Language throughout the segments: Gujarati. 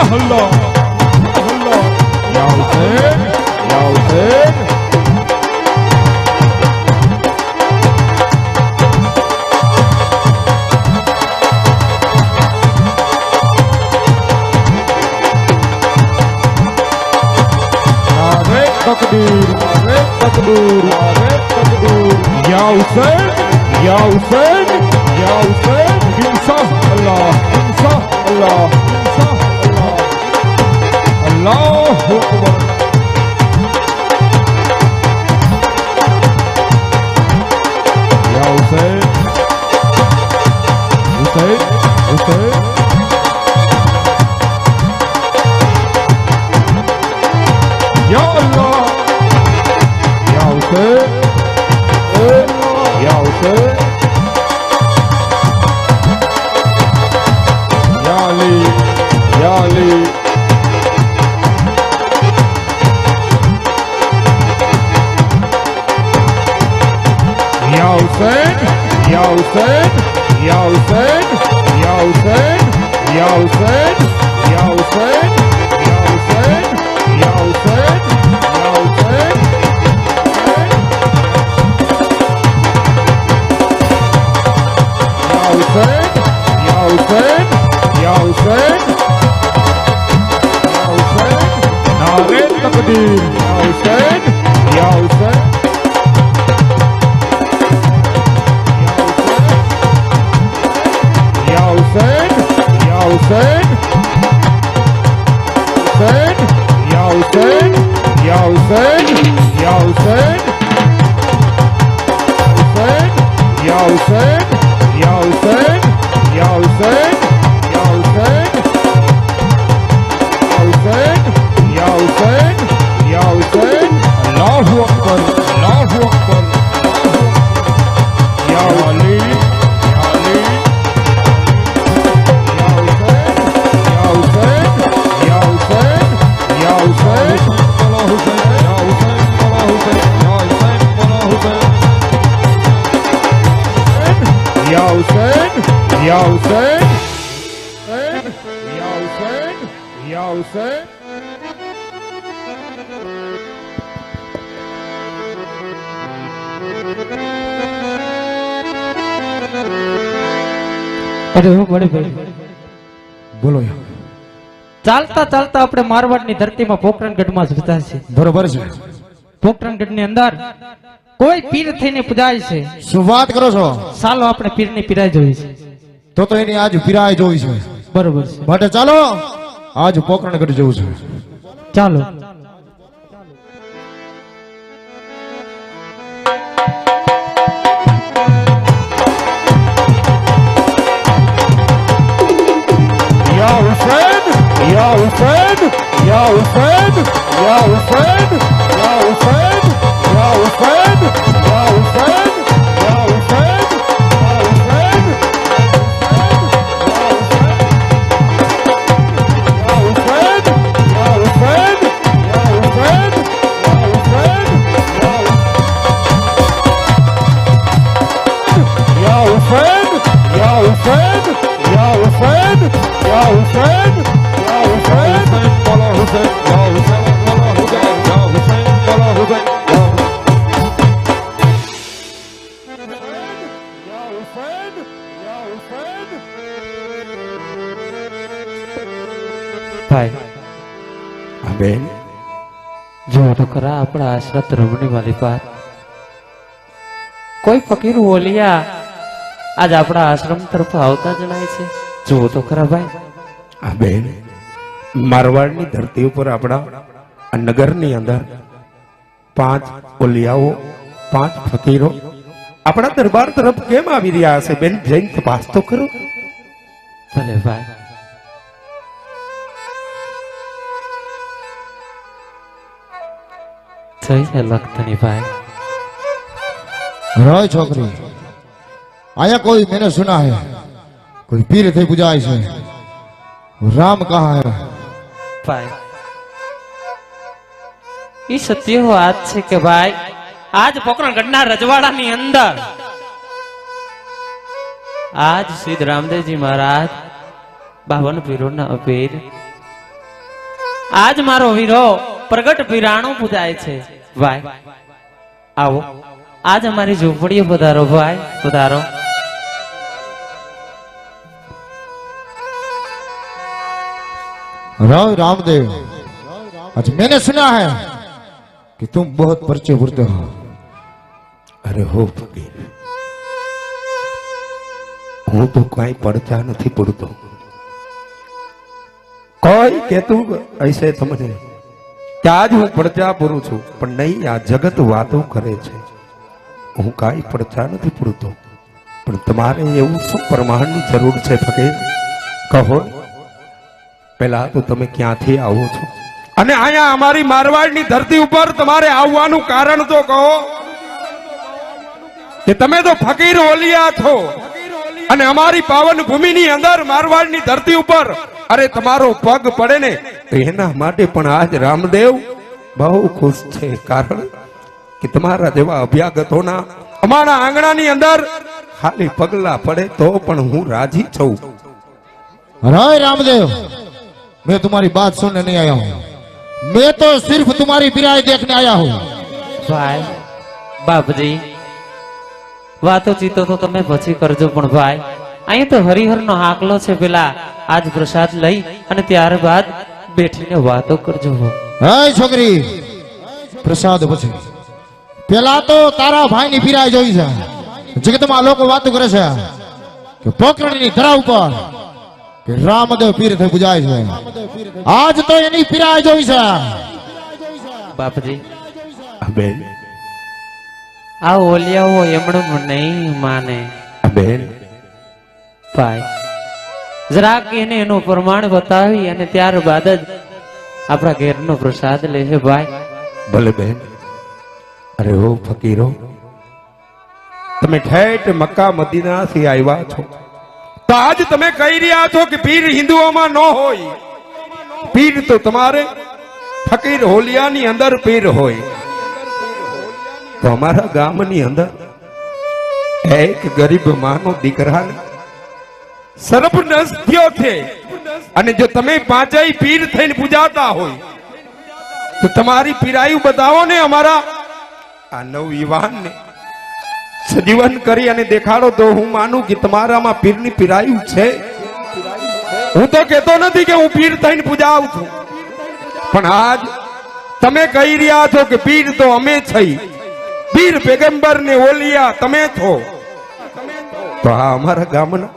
Allah, Allah, Ya Hussein, Ya Hussein. Takbir, takbir, takbir. Ya Hussein, Ya Hussein, Ya Hussein. İnsaf Allah, insaf Allah, insaf Allah. Allahu Ekber. Ya Hussein, Hussein, Hussein. Ya Allah. Ya Hussein, Ya Hussein, Ya Ali, Ya Ali. Ya Hussein, Ya Hussein, Ya Hussein, Ya Hussein, Ya Hussein, Ya Hussein, Ya Hussein, Ya Hussein, Ya Hussein. Ya Hussein, Ya Hussein, Ya Hussein, Nare Takbir, Ya Hussein, Ya Hussein, Ya Hussein, Ya Hussein, Ya Hussein, Ya Hussein, Ya Hussein, Ya Hussein, Ya Hussein, Ya Hussein, Ya Hussein, Ya Hussein, Ya Hussein, Allahu Akbar, Allahu Akbar, Ya Ali, Ya Ali, Ya Hussein, Ya Hussein, Ya Hussein, Ya Hussein, Allah Hussein, Ya Hussein, Allah Hussein, Ya Hussein, Allah Hussein. Ya Hussein, Ya Hussein, Ya Hussein, Ya Hussein. અરે હો બડે ભાઈ બોલો. ચાલતા ચાલતા આપણે મારવાડની ધરતીમાં પોખરણગઢમાં જતા છે. બરોબર છે. પોખરણગઢની અંદર કોઈ પીર થઈને પૂજાય છે. શું વાત કરો છો? ચાલો આપણે પીરની પીરાય જોઈ છે. તો એની આજ પીરાય જોઈ છે. બરોબર છે. માટે ચાલો આજ પોખરણગઢ જવું છે. ચાલો. Ya Hussein, Ya Hussein, Ya Hussein, Ya Hussein, Ya Hussein, Ya Hussein, Ya Hussein, Ya Hussein, Ya Hussein, Ya Hussein, Ya Hussein, Ya Hussein, Ya Hussein, Ya Hussein, Ya Hussein, Ya Hussein, Ya Hussein, Ya Hussein, Bala Hussein, Ya Hussein, Bala Hussein, Ya Hussein, Bala Hussein, Ya Hussein, Ya Hussein. ભાઈ બેન જો તો ખરા આપણા આશ્રત રમણી વાલી પાર કોઈ ફકીર ઓલિયા આજ આપણા આશ્રમ તરફ આવતા જણાય છે. જો તો ખરા ભાઈ. આ બેન મારવાડની ધરતી ઉપર આપણા આ નગરની અંદર 5 ઓલિયાઓ 5 ફકીરો આપણા દરબાર તરફ કેમ આવી રહ્યા હશે બેન? જઈને તપાસ તો કરો. ભલે ભાઈ. सही है लखतनी भाई। राय छोकरी आया कोई मैंने सुना है कोई पीर थे बुझाई से राम कहाँ है भाई ये सत्य हो आज से के भाई आज पोखरणगढ़ना रजवाड़ा अंदर आज सिद्ध रामदेव जी महाराज 52 पीरों ना पीर આજ મારો વીરો પ્રગટ પીરાણું પૂજાય છે ભાઈ આવો આજ અમારી ઝૂંપડીએ પધારો ભાઈ પધારો राव रामदेव आज मैंने सुना है कि तुम बहुत पर्चे उड़ते हो। અરે હો ફકીર, હું તો કઈ પડતા નથી પડતો. કોઈ કેતું હશે તમને કે આજ હું પડતા પૂરું છું, પણ નહીં, આ જગત વાતો કરે છે. હું કાંઈ પડતા નથી પડતો, પણ તમારે એવું શું પ્રમાણની જરૂર છે ફકીર? કહો. પહેલા તો તમે ક્યાંથી આવો છો અને અહીંયા અમારી મારવાડની ધરતી ઉપર તમારે આવવાનું કારણ તો કહો. કે તમે તો ફકીર ઓલિયા છો અને અમારી પાવન ભૂમિની અંદર મારવાડની ધરતી ઉપર અરે તમારો પગ પડે ને તો એના માટે પણ આજ રામદેવ બહુ ખુશ છે. કારણ કે તમારા જેવા અભ્યાગતોના અમારા આંગણાની અંદર ખાલી પગલા પડે તો પણ હું રાજી છું. राय रामदेव, मैं तुम्हारी बात सुनने नहीं आया हूँ, मैं तो सिर्फ तुम्हारी बिराई देखने आया हूँ। ભાઈ બાપજી વાતો ચીતો તો તમે પછી કરજો, પણ ભાઈ અહીં તો હરિહરનો હાકલો છે, પેલા આજ પ્રસાદ લઈ અને ત્યારબાદ બેઠીને વાતો કરજો. હે છોકરી, પ્રસાદ પછી પેલા તો તારા ભાઈ ની બિરાઈ જોઈ છે. જગતમાં લોકો વાતો કરે છે કે પોકરણની ધરા ઉપર કે રામદેવ પીર થઈ પૂજાય છે. આજ તો એની પીરાઈ જોઈ છે. બાપજી બેન, આ ઓલિયાઓ એમણે નહીં માને બેન, ભાઈ જરાક એને એનું પ્રમાણ બતાવી અને ત્યારબાદ જ આપણા ઘેરનો પ્રસાદ લેશે ભાઈ. ભલે બેન. અરે હો ફકીરો, તમે ઠેઠ મક્કા મદીનાથી આવ્યા છો તો આજ તમે કહી રહ્યા છો કે પીર હિન્દુઓમાં ન હોય. પીર તો તમારે ફકીર હોલિયાની અંદર પીર હોય. તો અમારા ગામની અંદર એક ગરીબ માનો દીકરાને સર્પદંશ થયો છે અને જો તમે પાંચેય પીર થઈને પૂજાતા હોય તો તમારી પીરાયું બતાવો ને. અમારા આ નવયુવાનને સજીવન કરી અને દેખાડો તો હું માનું કે તમારામાં પીરની પીરાયું છે. હું તો કહેતો નથી કે હું પીર થઈને પૂજાવું છું, પણ આજ તમે કહી રહ્યા છો કે પીર તો અમે છીએ, પીર પેગમ્બર ને ઓલિયા તમે છો. તો આ અમારા ગામના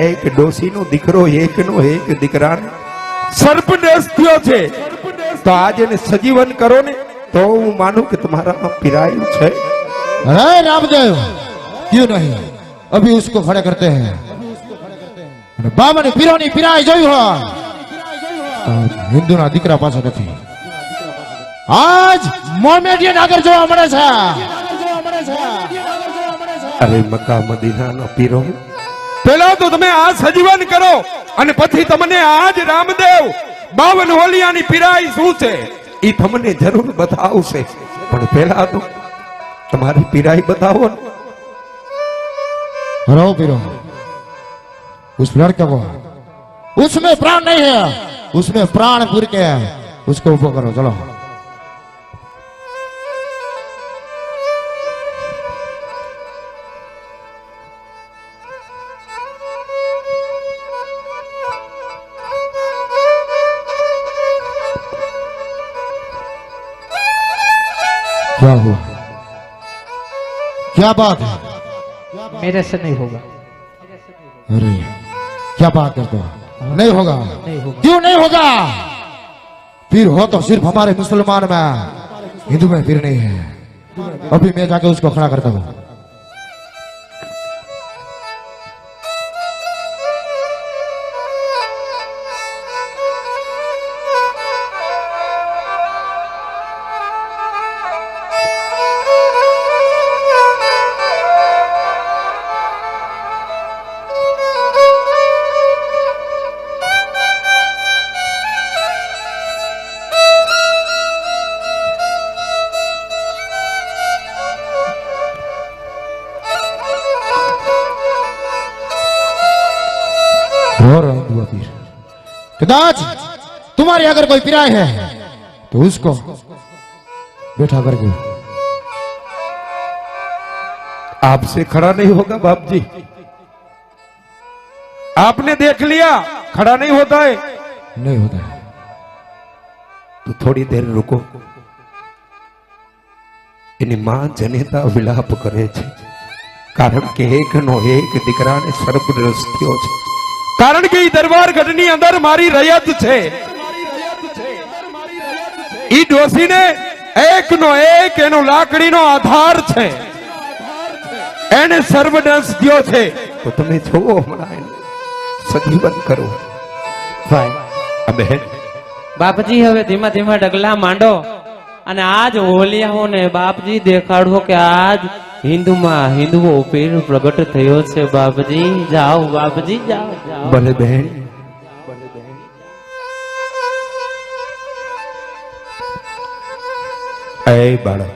એક ડોસીનો દીકરો એકનો એક દીકરાને સર્પદંશ થયો છે, તો આજે એને સજીવન કરો ને તો હું માનું કે તમારામાં પીરાયું છે. अरे रामदेव, क्यों नहीं, अभी उसको खड़े करते हैं. बाबा ने पीरोनी पीराई जोई हो. हिंदू ना दीकरा पास नहीं. आज मोमेडियन आगर जोवा मळे છે. અરે મક્કા મદીનાના પીરો, પેલા તો તમે આ સજીવન કરો અને પછી તમને આજ રામદેવ બાવન હોલિયાની પીરાઈ શું છે એ તમને જરૂર બતાવશે. પણ પેલા તો તમારી પીરાઈ બતાવો ને. रो पीरो, उस लड़के को, उसमें प्राण नहीं है, उसमें प्राण पूर के है, उसको ऊपर करो. चलो. क्या हुआ, क्या बात है? मेरे से नहीं होगा. अरे क्या बात करते हो? नहीं होगा. नहीं होगा. क्यों नहीं होगा? पीर हो तो सिर्फ हमारे मुसलमान में, हिंदू में पीर नहीं है. अभी मैं जाके उसको खड़ा करता हूँ. रो रहा हूं पीर. कदाच तुम्हारे अगर कोई पिराय है तो उसको बैठा करके आपसे खड़ा नहीं होगा बाप जी। आपने देख लिया खड़ा नहीं होता है नहीं होता है। तो थोड़ी देर रुको। એની માં જનેતા વિલાપ કરે છે, કારણ કે એકનો એક દીકરાને સર્પગ્રસ્ત થયો છે, કારણ કે ઈ દરબાર ગઢની અંદર મારી રયત છે। ઈ ડોસીને એકનો એક એનો લાકડીનો આધાર છે, એને સર્પદંશ થયો છે। તો તમે જોવો હમણાં એને સજીવન કરો। ભાઈ બહેન બાપજી હવે ધીમા ધીમા ડગલા માંડો અને આજ ઓલિયાઓને બાપજી દેખાડવો કે આજ હિન્દુમાં હિન્દુઓ પીર પ્રગટ થયો છે। બાપજી જાઓ, બાપજી જાઓ, જાઓ। ભલે બહેન। એ બાળક,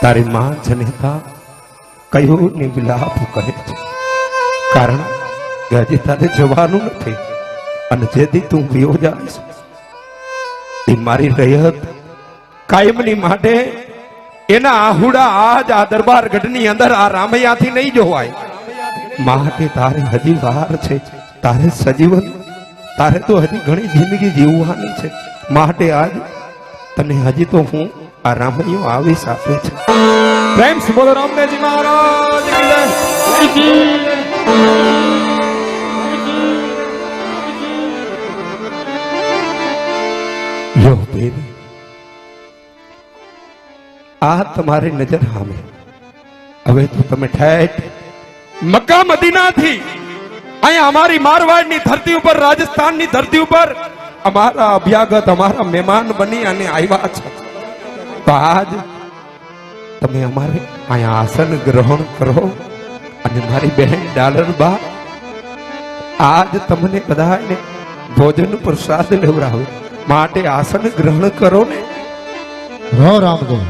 તારી માં જનેતા કયું ને વિલાપ કરે છે, કારણ કે હજી તારે જવાનું નથી, અને જેથી તું વિયો જાય એ મારી રયત કાયમની માટે એના આહુડા આજ આ દરબાર ગઢની અંદર આ રામૈયાથી નહીં જોવાય। માટે તારે હજી વાર છે, તારે સજીવન, તારે તો હજી ઘણી જિંદગી જીવવાની છે। માટે આજ તને હજી તો હું આ રામૈયો આવીશ આપે છે। પ્રેમ સે બોલો રામદેવજી મહારાજ કી જય। લો બેન, આ તમારી નજર સામે હવે તો તમે ઠેઠ મક્કા મદીનાથી અહીંયા અમારી મારવાડની ધરતી ઉપર, રાજસ્થાનની ધરતી ઉપર અમારા અભ્યાગત, અમારા મહેમાન બની અને આવ્યા છો। તો આજ તમે અમારે અહીંયા આસન ગ્રહણ કરો અને મારી બહેન ડાલરબા આજ તમને બધાને ભોજન પ્રસાદ લેવડાવે, માટે आसन ग्रहण करो ने। रो रामदेव,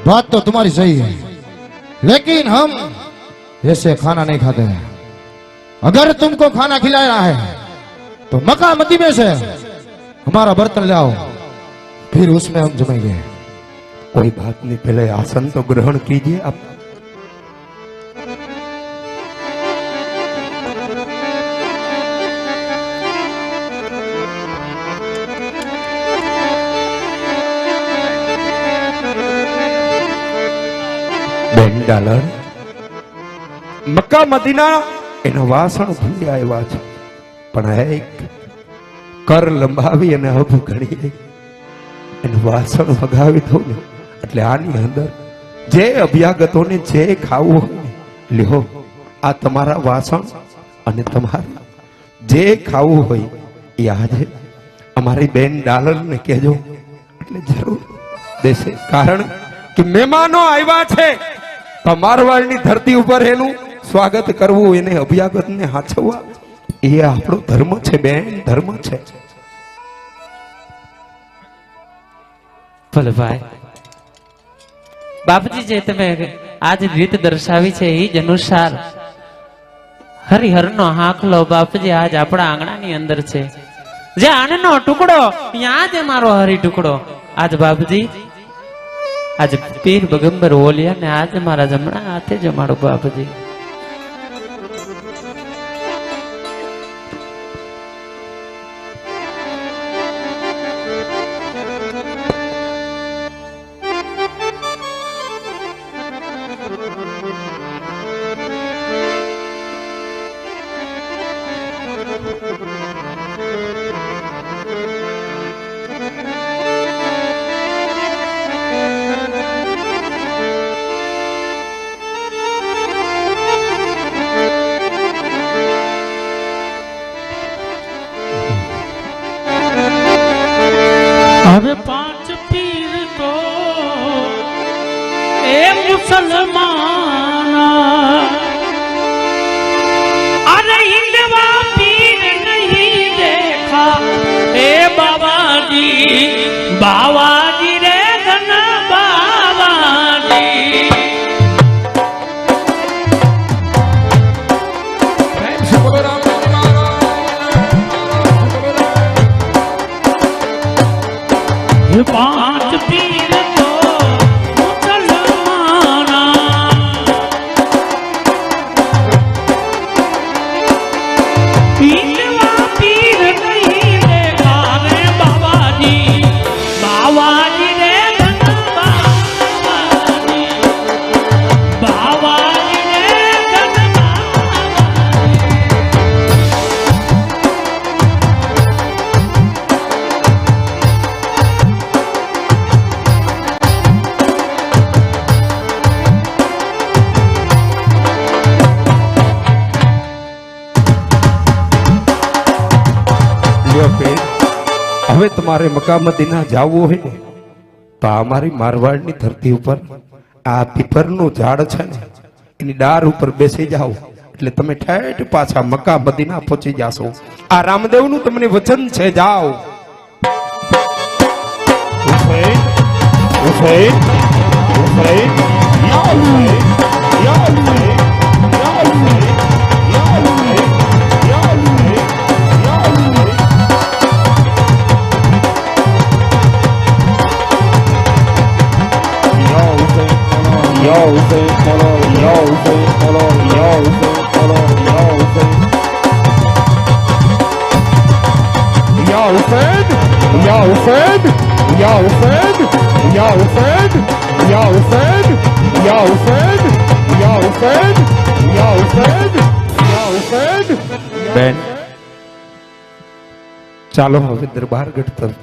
बात तो तुम्हारी सही है, लेकिन हम ऐसे खाना नहीं खाते हैं। अगर तुमको खाना खिलाना है तो मक्का मदीने से हमारा बर्तन ले आओ, फिर उसमें हम जमेंगे। कोई बात नहीं, पहले आसन तो ग्रहण कीजिए आप। ડોલર મક્કા મદીના એનો વાસણ ભૂલી આવ્યા છે, પણ એક કર લંબાવી અને હબ ઘણી એનું વાસણ વગાવી દો ને, એટલે આની અંદર જે અભ્યાગતોને જે ખાવું હોય લ્યો, આ તમારા વાસણ અને તમારે જે ખાવું હોય એ આજે અમારી બેન ડાલરને કહેજો, એટલે જરૂર દેશે। કારણ કે મહેમાનો આવ્યા છે તો મારવાડની ધરતી ઉપર એનું સ્વાગત કરવું, એને અભ્યાગતને હાચવવા એ આપણો ધર્મ છે બેન, ધર્મ છે। ભલે ભાઈ, બાપજી જે તમે આજ રીત દર્શાવી છે એ જ અનુસાર હરિહરનો હાકલો બાપજી આજ આપણા આંગણાની અંદર છે। જે આનનો ટુકડો ત્યાં જ મારો હરી ટુકડો, આજ બાપજી આજ પીર બગંબર ઓલિયા ને આજ મારા જમણા હાથે જમાડો બાપજી। હવે પાંચ પીર તો એ મુસલમાન, અરે હિંદવા પીર નહીં દેખા એ બાબાજી, બાવાજી રે ધન બાવાજી। પ્રેમ સે બોલો રામદેવ મહારાજ પાંચ પીર તો મુસલમાના હિંદવા પીર નહીં દેખા રે બાવાજી બાવાજી રે ધનબાવાજી બાવાજી રે ધનબાવાજી લ્યો બેન, હવે તમારે મક્કા મદીના જાવું હોય ને તો આ અમારી મારવાડની ધરતી ઉપર આ પીપરનું ઝાડ છે ને એની ડાર ઉપર બેસી જાઓ એટલે તમે ઠેઠ પાછા મક્કા મદીના પહોંચી જાશો. આ રામદેવનું તમને વચન છે, જાઓ. હુસૈન હુસૈન હુસૈન યા હુસૈન યા હુસૈન યા હુસૈન યા હુસૈન યા હુસૈન યા Hussain Ya Hussein, follow, Ya Hussein, follow, Ya Hussein, follow, Ya Hussein. Ya Hussein, Ya Hussein, Ya Hussein, Ya Hussein, Ya Hussein, Ya Hussein, Ya Hussein, Ya Hussein, Ya Hussein. બેન ચાલો હવે દરબારગઢ તરફ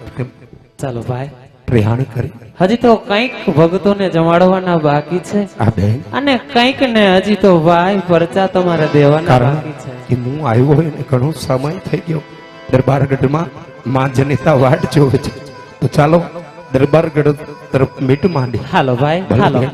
ચાલો ભાઈ, પ્રયાણ કરી. હજી તો કંઈક ભક્તોને જમાડવાના બાકી છે આ બેન અને કંઈક ને હજી તો ભાઈ પરચા તમારે દેવાના કારણ બાકી છે. કે હું આવ્યો હોય ને ઘણો સમય થઈ ગયો. દરબારગઢમાં માં જનિતા વાટ જોવે છે. તો ચાલો દરબારગઢ તરફ મીટ માંડી. હાલો ભાઈ, ભલે હાલો. બેન.